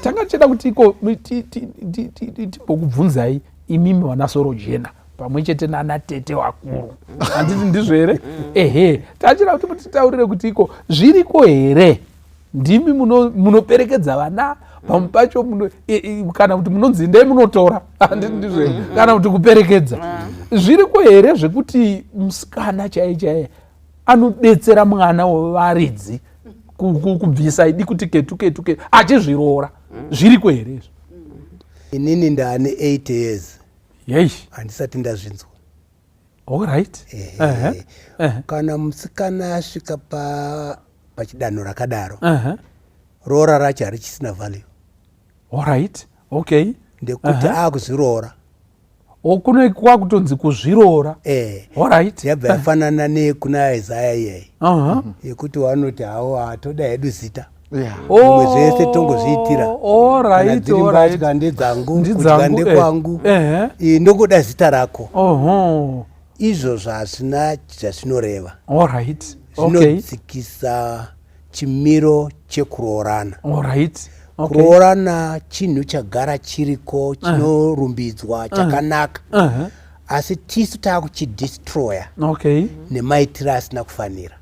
tanga tichida kuti iko timbokubvunzai imimi vanasoro jena pamwe chete nana tete vakuru handiti ndizvo here ehe tachida kuti mutitaurire kuti iko zviriko here ndimi munoperekedza vana pamwe pacho kana kuti munonzi ndei munotora handiti ndizvo here kana kuti kuperekedza zviriko here zvekuti musikana chaiye anodetsera mwana wevaridzi kubvisa idi kuti ketuke achizviroora zviriko here izvo? Inini ndane 8 years handisati ndazvinzwa. Alright. Kana musikana asvika pachidanho rakadaro roora racho harichisina value. Alright. Okay. Ndekuti akuzviroora. Kune kwakutonzi kuzviroora. Alright. Yabva yafanana nekuna Isaiah iyeye yekuti vanoti hawo hatoda hedu zita zvimwe zvese tongozviitira dziri mbatya ndedzangu kudya ndekwangu ndokuda zita rako. Izvozvo hazvina zvazvinoreva. Zvinodzikisa chimiro chekuroorana. Kuroorana chinhu chagara chiriko chinorumbidzwa chakanaka asi tisu takuchidestroya nemaitiro asina kufanira.